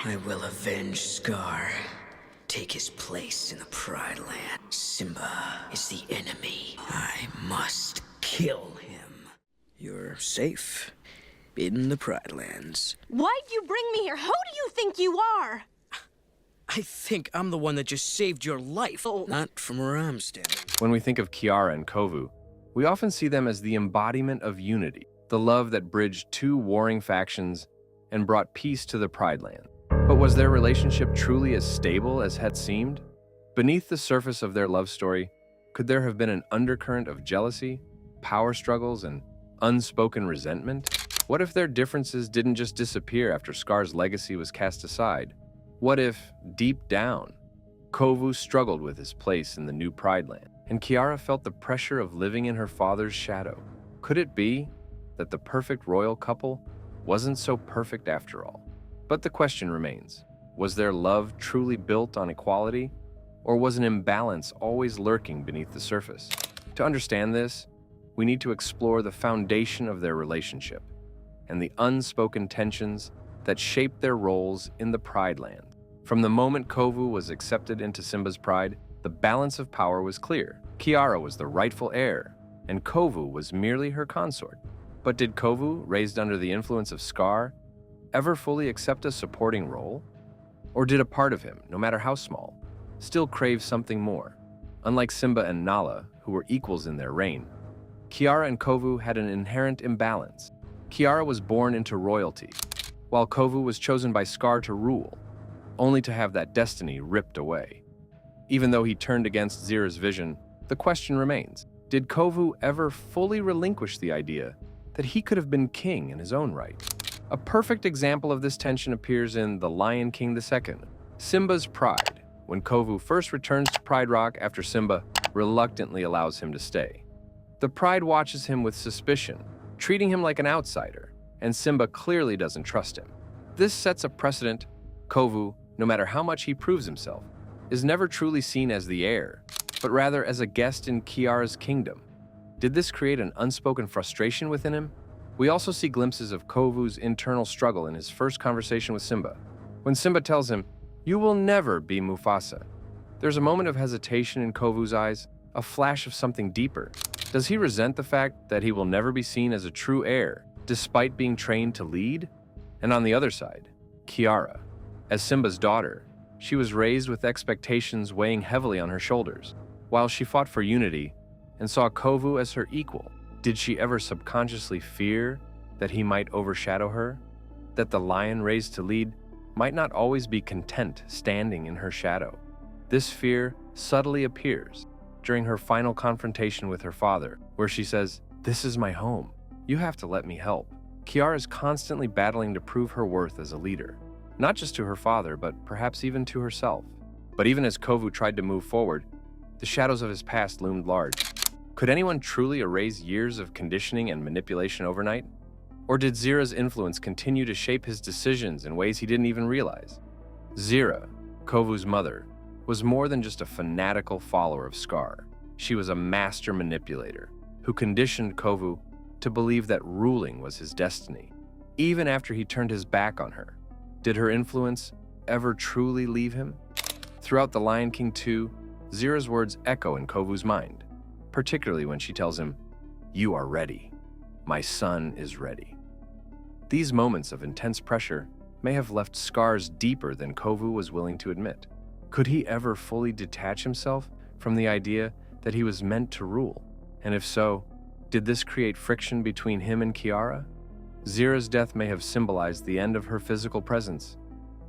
I will avenge Scar. Take his place in the Pride Land. Simba is the enemy. I must kill him. You're safe in the Pride Lands. Why'd you bring me here? Who do you think you are? I think I'm the one that just saved your life. Oh. Not from where I'm standing. When we think of Kiara and Kovu, we often see them as the embodiment of unity, the love that bridged two warring factions and brought peace to the Pride Land. But was their relationship truly as stable as had seemed? Beneath the surface of their love story, could there have been an undercurrent of jealousy, power struggles, and unspoken resentment? What if their differences didn't just disappear after Scar's legacy was cast aside? What if, deep down, Kovu struggled with his place in the new Pride Land, and Kiara felt the pressure of living in her father's shadow? Could it be that the perfect royal couple wasn't so perfect after all? But the question remains, was their love truly built on equality, or was an imbalance always lurking beneath the surface? To understand this, we need to explore the foundation of their relationship and the unspoken tensions that shaped their roles in the Pride Land. From the moment Kovu was accepted into Simba's pride, the balance of power was clear. Kiara was the rightful heir, and Kovu was merely her consort. But did Kovu, raised under the influence of Scar, ever fully accept a supporting role? Or did a part of him, no matter how small, still crave something more? Unlike Simba and Nala, who were equals in their reign, Kiara and Kovu had an inherent imbalance. Kiara was born into royalty, while Kovu was chosen by Scar to rule, only to have that destiny ripped away. Even though he turned against Zira's vision, the question remains, did Kovu ever fully relinquish the idea that he could have been king in his own right? A perfect example of this tension appears in The Lion King II, Simba's Pride, when Kovu first returns to Pride Rock after Simba reluctantly allows him to stay. The Pride watches him with suspicion, treating him like an outsider, and Simba clearly doesn't trust him. This sets a precedent. Kovu, no matter how much he proves himself, is never truly seen as the heir, but rather as a guest in Kiara's kingdom. Did this create an unspoken frustration within him? We also see glimpses of Kovu's internal struggle in his first conversation with Simba. When Simba tells him, "You will never be Mufasa," there's a moment of hesitation in Kovu's eyes, a flash of something deeper. Does he resent the fact that he will never be seen as a true heir, despite being trained to lead? And on the other side, Kiara. As Simba's daughter, she was raised with expectations weighing heavily on her shoulders. While she fought for unity and saw Kovu as her equal, did she ever subconsciously fear that he might overshadow her? That the lion raised to lead might not always be content standing in her shadow? This fear subtly appears during her final confrontation with her father, where she says, "This is my home. You have to let me help." Kiara is constantly battling to prove her worth as a leader, not just to her father, but perhaps even to herself. But even as Kovu tried to move forward, the shadows of his past loomed large. Could anyone truly erase years of conditioning and manipulation overnight? Or did Zira's influence continue to shape his decisions in ways he didn't even realize? Zira, Kovu's mother, was more than just a fanatical follower of Scar. She was a master manipulator who conditioned Kovu to believe that ruling was his destiny. Even after he turned his back on her, did her influence ever truly leave him? Throughout The Lion King 2, Zira's words echo in Kovu's mind, particularly when she tells him, "You are ready. My son is ready." These moments of intense pressure may have left scars deeper than Kovu was willing to admit. Could he ever fully detach himself from the idea that he was meant to rule? And if so, did this create friction between him and Kiara? Zira's death may have symbolized the end of her physical presence,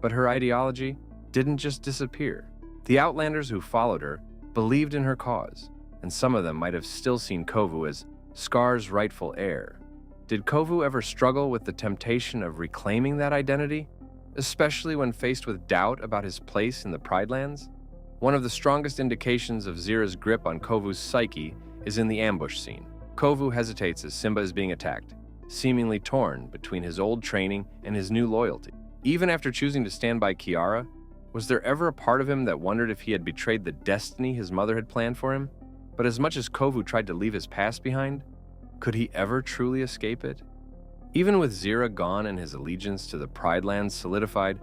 but her ideology didn't just disappear. The Outlanders who followed her believed in her cause, and some of them might have still seen Kovu as Scar's rightful heir. Did Kovu ever struggle with the temptation of reclaiming that identity, especially when faced with doubt about his place in the Pride Lands? One of the strongest indications of Zira's grip on Kovu's psyche is in the ambush scene. Kovu hesitates as Simba is being attacked, seemingly torn between his old training and his new loyalty. Even after choosing to stand by Kiara, was there ever a part of him that wondered if he had betrayed the destiny his mother had planned for him? But as much as Kovu tried to leave his past behind, could he ever truly escape it? Even with Zira gone and his allegiance to the Pride Lands solidified,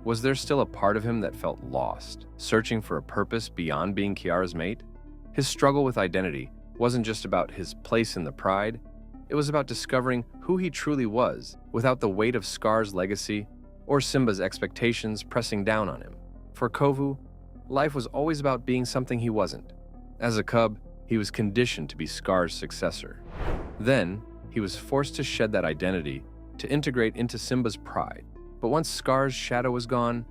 Was there still a part of him that felt lost, searching for a purpose beyond being Kiara's mate? His struggle with identity wasn't just about his place in the pride, it was about discovering who he truly was without the weight of Scar's legacy or Simba's expectations pressing down on him. For Kovu, life was always about being something he wasn't. As a cub, he was conditioned to be Scar's successor. Then, he was forced to shed that identity to integrate into Simba's pride. But once Scar's shadow was gone,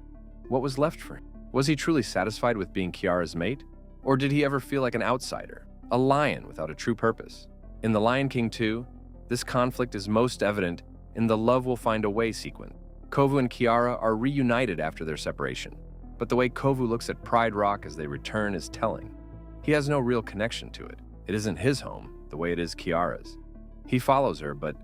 what was left for him? Was he truly satisfied with being Kiara's mate? Or did he ever feel like an outsider, a lion without a true purpose? In The Lion King 2, this conflict is most evident in the Love Will Find a Way sequence. Kovu and Kiara are reunited after their separation, but the way Kovu looks at Pride Rock as they return is telling. He has no real connection to it. It isn't his home, the way it is Kiara's. He follows her, but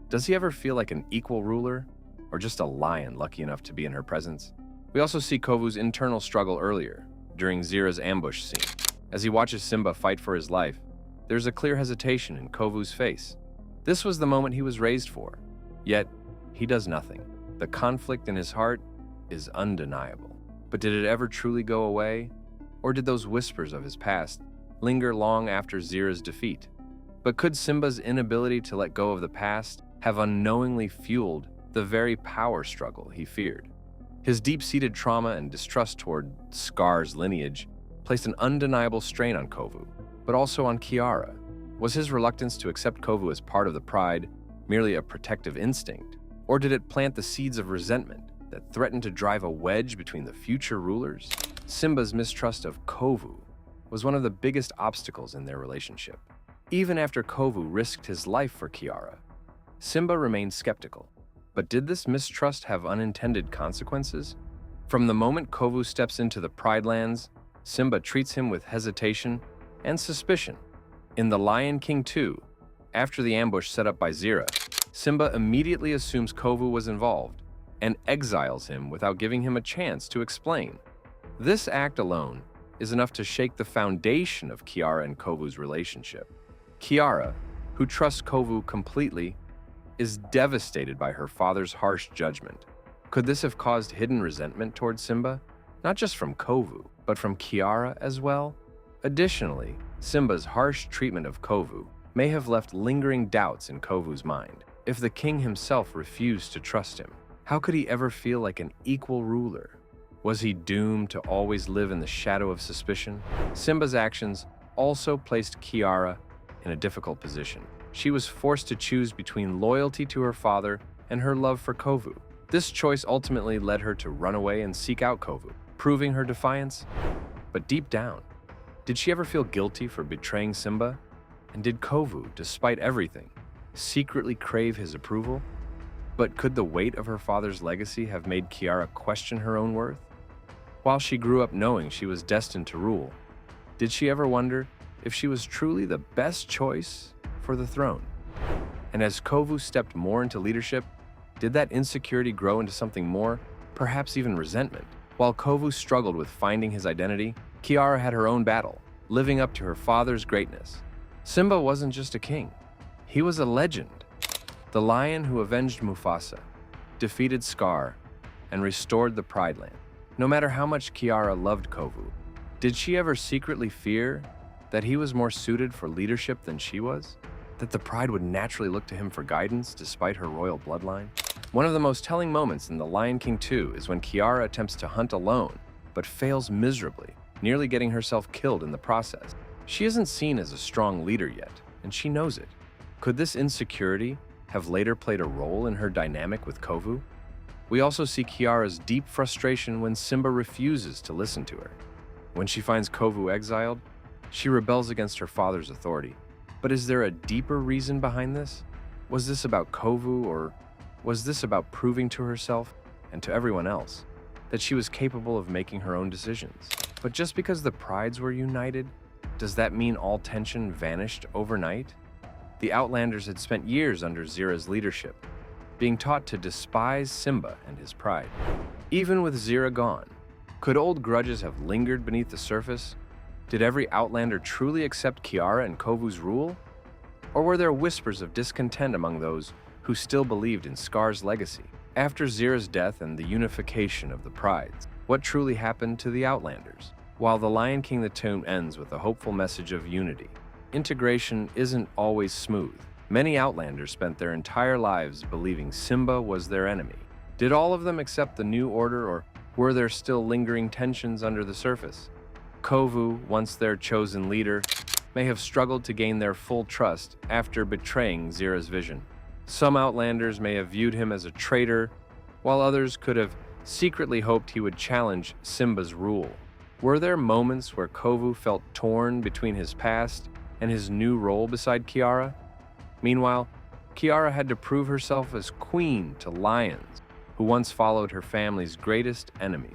does he ever feel like an equal ruler, or just a lion lucky enough to be in her presence? We also see Kovu's internal struggle earlier, during Zira's ambush scene. As he watches Simba fight for his life, there's a clear hesitation in Kovu's face. This was the moment he was raised for, yet he does nothing. The conflict in his heart is undeniable. But did it ever truly go away? Or did those whispers of his past linger long after Zira's defeat? But could Simba's inability to let go of the past have unknowingly fueled the very power struggle he feared? His deep-seated trauma and distrust toward Scar's lineage placed an undeniable strain on Kovu, but also on Kiara. Was his reluctance to accept Kovu as part of the pride merely a protective instinct? Or did it plant the seeds of resentment that threatened to drive a wedge between the future rulers? Simba's mistrust of Kovu was one of the biggest obstacles in their relationship. Even after Kovu risked his life for Kiara, Simba remained skeptical. But did this mistrust have unintended consequences? From the moment Kovu steps into the Pride Lands, Simba treats him with hesitation and suspicion. In The Lion King 2, after the ambush set up by Zira, Simba immediately assumes Kovu was involved and exiles him without giving him a chance to explain. This act alone is enough to shake the foundation of Kiara and Kovu's relationship. Kiara, who trusts Kovu completely, is devastated by her father's harsh judgment. Could this have caused hidden resentment towards Simba? Not just from Kovu, but from Kiara as well? Additionally, Simba's harsh treatment of Kovu may have left lingering doubts in Kovu's mind. If the king himself refused to trust him, how could he ever feel like an equal ruler? Was he doomed to always live in the shadow of suspicion? Simba's actions also placed Kiara in a difficult position. She was forced to choose between loyalty to her father and her love for Kovu. This choice ultimately led her to run away and seek out Kovu, proving her defiance. But deep down, did she ever feel guilty for betraying Simba? And did Kovu, despite everything, secretly crave his approval? But could the weight of her father's legacy have made Kiara question her own worth? While she grew up knowing she was destined to rule, did she ever wonder if she was truly the best choice for the throne? And as Kovu stepped more into leadership, did that insecurity grow into something more, perhaps even resentment? While Kovu struggled with finding his identity, Kiara had her own battle, living up to her father's greatness. Simba wasn't just a king, he was a legend. The lion who avenged Mufasa, defeated Scar, and restored the Pride Land. No matter how much Kiara loved Kovu, did she ever secretly fear that he was more suited for leadership than she was? That the Pride would naturally look to him for guidance despite her royal bloodline? One of the most telling moments in The Lion King 2 is when Kiara attempts to hunt alone, but fails miserably, nearly getting herself killed in the process. She isn't seen as a strong leader yet, and she knows it. Could this insecurity have later played a role in her dynamic with Kovu? We also see Kiara's deep frustration when Simba refuses to listen to her. When she finds Kovu exiled, she rebels against her father's authority. But is there a deeper reason behind this? Was this about Kovu, or was this about proving to herself and to everyone else that she was capable of making her own decisions? But just because the prides were united, does that mean all tension vanished overnight? The Outlanders had spent years under Zira's leadership, being taught to despise Simba and his pride. Even with Zira gone, could old grudges have lingered beneath the surface? Did every Outlander truly accept Kiara and Kovu's rule? Or were there whispers of discontent among those who still believed in Scar's legacy? After Zira's death and the unification of the prides, what truly happened to the Outlanders? While The Lion King the tome ends with a hopeful message of unity, integration isn't always smooth. Many Outlanders spent their entire lives believing Simba was their enemy. Did all of them accept the new order, or were there still lingering tensions under the surface? Kovu, once their chosen leader, may have struggled to gain their full trust after betraying Zira's vision. Some Outlanders may have viewed him as a traitor, while others could have secretly hoped he would challenge Simba's rule. Were there moments where Kovu felt torn between his past and his new role beside Kiara? Meanwhile, Kiara had to prove herself as queen to lions, who once followed her family's greatest enemy.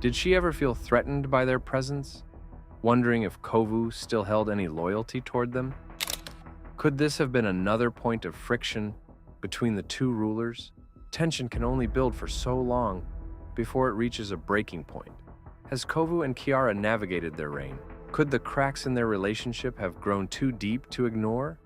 Did she ever feel threatened by their presence, wondering if Kovu still held any loyalty toward them? Could this have been another point of friction between the two rulers? Tension can only build for so long before it reaches a breaking point. As Kovu and Kiara navigated their reign, could the cracks in their relationship have grown too deep to ignore?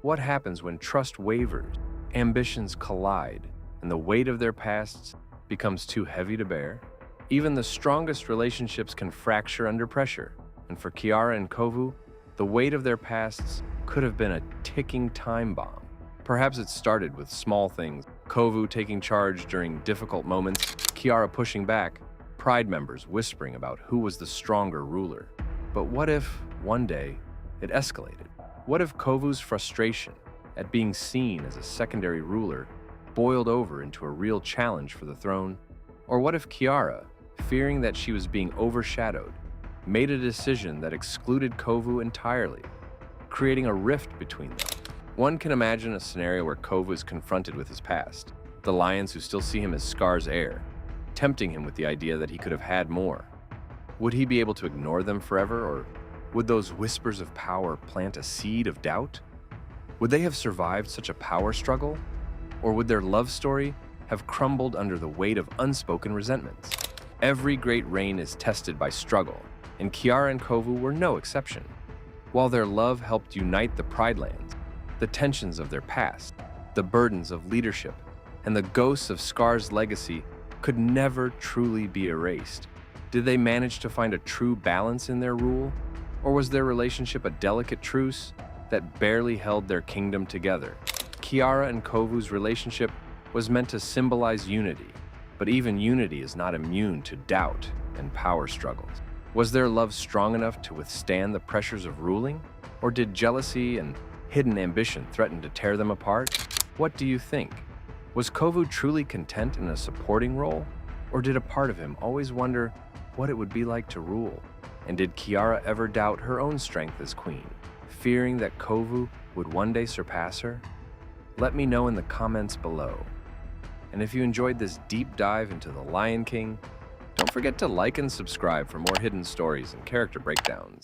What happens when trust wavers, ambitions collide, and the weight of their pasts becomes too heavy to bear? Even the strongest relationships can fracture under pressure, and for Kiara and Kovu, the weight of their pasts could have been a ticking time bomb. Perhaps it started with small things, Kovu taking charge during difficult moments, Kiara pushing back, Pride members whispering about who was the stronger ruler. But what if, one day, it escalated? What if Kovu's frustration at being seen as a secondary ruler boiled over into a real challenge for the throne? Or what if Kiara, fearing that she was being overshadowed, made a decision that excluded Kovu entirely, creating a rift between them? One can imagine a scenario where Kovu is confronted with his past, the lions who still see him as Scar's heir, tempting him with the idea that he could have had more. Would he be able to ignore them forever, or would those whispers of power plant a seed of doubt? Would they have survived such a power struggle? Or would their love story have crumbled under the weight of unspoken resentments? Every great reign is tested by struggle, and Kiara and Kovu were no exception. While their love helped unite the Pride Lands, the tensions of their past, the burdens of leadership, and the ghosts of Scar's legacy could never truly be erased. Did they manage to find a true balance in their rule? Or was their relationship a delicate truce that barely held their kingdom together? Kiara and Kovu's relationship was meant to symbolize unity, but even unity is not immune to doubt and power struggles. Was their love strong enough to withstand the pressures of ruling? Or did jealousy and hidden ambition threaten to tear them apart? What do you think? Was Kovu truly content in a supporting role? Or did a part of him always wonder what it would be like to rule? And did Kiara ever doubt her own strength as queen, fearing that Kovu would one day surpass her? Let me know in the comments below. And if you enjoyed this deep dive into The Lion King, don't forget to like and subscribe for more hidden stories and character breakdowns.